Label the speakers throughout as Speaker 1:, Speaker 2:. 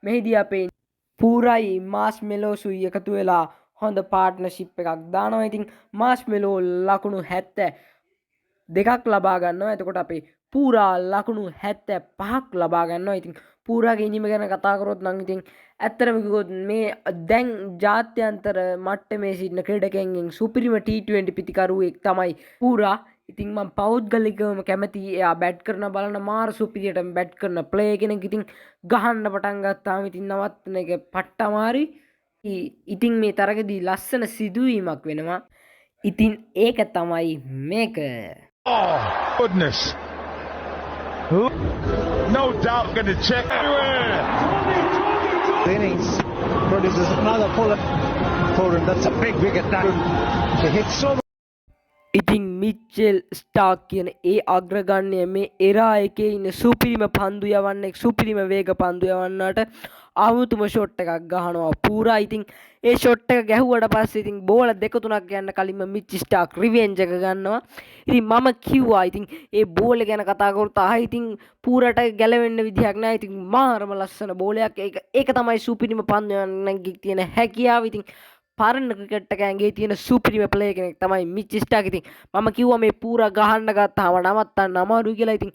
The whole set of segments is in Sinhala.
Speaker 1: මෙහිදී අපේ පූරයි මාස් මෙලෝසුයි එකතු වෙලා හොඳ පාර්ට්නර්ෂිප් එකක් දානවා. ඉතින් මාස් මෙලෝ ලකුණු 72ක් ලබා ගන්නවා. එතකොට අපේ පූරා ලකුණු 75ක් ලබා ගන්නවා. ඉතින් පූරාගේ ඉනිම ගැන කතා කරොත් නම් ඉතින් ඇත්තටම කිව්වොත් මේ දැන් ජාත්‍යන්තර මට්ටමේ සිටින ක්‍රීඩකයන්ගෙන් සුපිරිම T20 පිතිකරුවෙක් තමයි පූරා. ඉතින් මම පෞද්ගලිකවම කැමති එයා බැට් කරන බලන මාර සුපිරියටම බැට් කරන ප්ලේ කෙනෙක්. ඉතින් ගහන්න පටන් ගත්තාම ඉතින් නවත්තන එක පට්ට අමාරුයි. ඉතින් මේ තරගදී ලස්සන සිදුවීමක් වෙනවා. ඉතින් ඒක තමයි මේක.
Speaker 2: Oh goodness. No doubt going to check everywhere.
Speaker 3: Innings produces another pull for him. That's a big wicket that to hit so.
Speaker 1: ඉතින් මිච්චෙල් ස්ටාක් කියන ඒ අග්‍රගණ්‍ය මේ එරා එකේ ඉන්න සුපිරිම පන්දු යවන්නේ සුපිරිම වේග පන්දු යවන්නට අමුතුම ෂොට් එකක් ගහනවා පූරා. ඉතින් ඒ ෂොට් එක ගැහුවට පස්සේ ඉතින් බෝල දෙක තුනක් යන්න කලින්ම මිච් ස්ටාක් රිවෙන්ජ් එක ගන්නවා. ඉතින් මම කිව්වා ඉතින් ඒ බෝල ගැන කතා කරලා ආයි ඉතින් පූරට ගැලවෙන්න විදිහක් නැහැ. ඉතින් මාරම ලස්සන බෝලයක්. ඒක තමයි සුපිරිම පන්දු යවන්නගේ තියෙන හැකියාව. ඉතින් පරණ ක්‍රිකට් එක ඇඟේ තියෙන සුපිරිම ප්ලේ කෙනෙක් තමයි මිච් ස්ටාක්. ඉතින් මම කිව්වා මේ පූරා ගහන්න ගත්තාම නවත්තන්න අමාරුයි කියලා. ඉතින්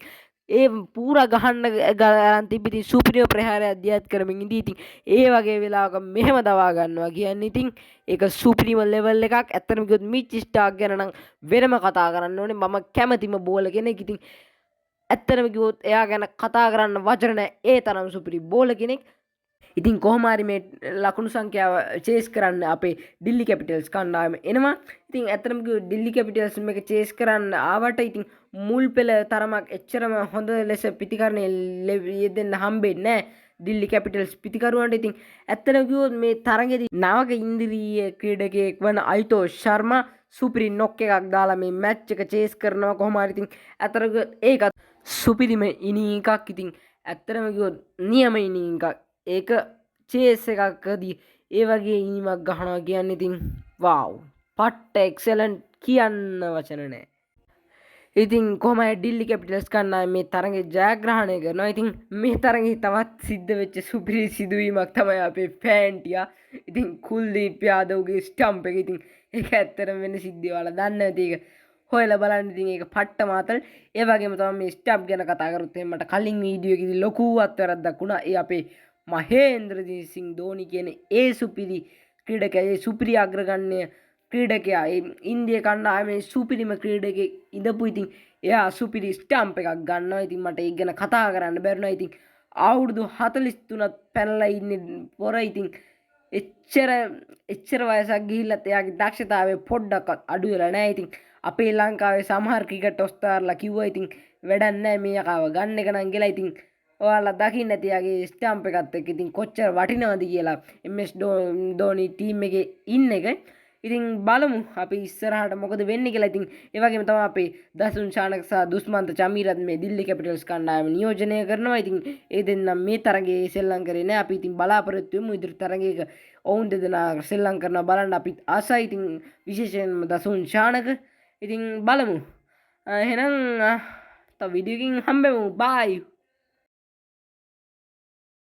Speaker 1: ඒ පූරා ගහන්න ගන්න තිබිති සුපිරිම ප්‍රහාරයක් දියත් කරමින් ඉඳී. ඉතින් ඒ වගේ වෙලාවක මෙහෙම දවා ගන්නවා කියන්නේ ඉතින් ඒක සුපිරිම ලෙවල් එකක්. ඇත්තටම කිව්වොත් මිච් ස්ටාක් ගැන නම් වෙනම කතා කරන්න ඕනේ. මම කැමතිම බෝල කෙනෙක්. ඉතින් ඇත්තටම කිව්වොත් එයා ගැන කතා කරන්න වචන නැහැ. ඒ තරම් සුපිරි බෝල කෙනෙක්. ඉතින් කොහොම හරි මේ ලකුණු සංඛ්‍යාව චේස් කරන්න අපේ ඩිල්ලි කැපිටල්ස් කණ්ඩායම එනවා. ඉතින් ඇත්තටම කිව්වොත් ඩිල්ලි කැපිටල්ස් මේක චේස් කරන්න ආවට ඉතින් මුල් පෙළ තරමක් එච්චරම හොඳ ලෙස පිතිකරණය යෙදෙන්න හම්බෙන්නේ නැහැ ඩිල්ලි කැපිටල්ස් පිතිකරුවන්ට. ඉතින් ඇත්තටම කිව්වොත් මේ තරගයේදී නවක ඉන්ද්‍රීය ක්‍රීඩකයෙක් වන අයිතෝ ශර්මා සුපිරි නොක් එකක් දාලා මේ මැච් එක චේස් කරනවා කොහොම හරි. ඉතින් ඇත්තටම ඒකත් සුපිරිම ඉනිං එකක්. ඉතින් ඇත්තටම කිව්වොත් නියම ඉනිං එකක්. ඒක චේස් එකකදී ඒ වගේ ඉනිමක් ගහනවා කියන්නේ ඉතින් වාව් පට්ට එක්සලන්ට් කියන්න වචන නැහැ. ඉතින් කොහමයි ඩිල්ලි කැපිටල්ස් කණ්ඩායම මේ තරගය ජයග්‍රහණය කරනවා. ඉතින් මේ තරගයේ තවත් සිද්ධ වෙච්ච සුපිරි සිදුවීමක් තමයි අපේ ෆෑන්ටියා. ඉතින් කුල්දීප් යාදව්ගේ ස්ටම්ප් එක. ඉතින් ඒක ඇත්තටම වෙන සිද්ධිය වල දන්නේ නැති එක හොයලා බලන්න. ඉතින් ඒක පට්ට මාතල්. ඒ වගේම තමයි මේ ස්ටම්ප් ගැන කතා කරොත් මට කලින් වීඩියෝ එකේදී ලොකු අත්වැරද්දක් වුණා. ඒ අපේ මහේන්ද්‍රජිත් සිං ධෝනි කියන ඒ සුපිරි ක්‍රීඩකයා, ඒ සුපිරි අග්‍රගණ්‍ය ක්‍රීඩකයා, ඒ ඉන්දිය කණ්ඩායමේ සුපිරිම ක්‍රීඩකෙක් ඉඳපු. ඉතින් එයා සුපිරි ස්ටම්ප් එකක් ගන්නවා. ඉතින් මට ඒක ගැන කතා කරන්න බැරුණා. ඉතින් අවුරුදු 43ක් පැනලා ඉන්නේ පොර. ඉතින් එච්චර වයසක් ගිහිල්ලත් එයාගේ දක්ෂතාවය පොඩ්ඩක්වත් අඩු වෙලා නැහැ. ඉතින් අපේ ලංකාවේ සමහර ක්‍රිකට් ඔස්තාර්ලා කිව්වා ඉතින් වැඩක් නැහැ මේ යකාව ගන්න එක නම් කියලා. ඉතින් ඔයාලා දකින්න ඇති යාගේ ස්ටම්ප් එකත් එක්ක ඉතින් කොච්චර වටිනවද කියලා MS ධෝනි ටීම් එකේ ඉන්න එක. ඉතින් බලමු අපි ඉස්සරහට මොකද වෙන්නේ කියලා. ඉතින් ඒ වගේම තමයි අපේ දසුන් ශානක සහ දුස්මන්ත චමීරත් මේ දිල්ලි කැපිටල්ස් කණ්ඩායම නියෝජනය කරනවා. ඉතින් ඒ දෙන්නා මේ තරගයේ සෙල්ලම් කරේ නැහැ. අපි ඉතින් බලාපොරොත්තු වෙමු ඉදිරි තරගයක ඔවුන් දෙදෙනා සෙල්ලම් කරනවා බලන්න අපිත් ආසයි. ඉතින් විශේෂයෙන්ම දසුන් ශානක. ඉතින් බලමු. එහෙනම් තව වීඩියෝ එකකින් හම්බෙමු. බයි.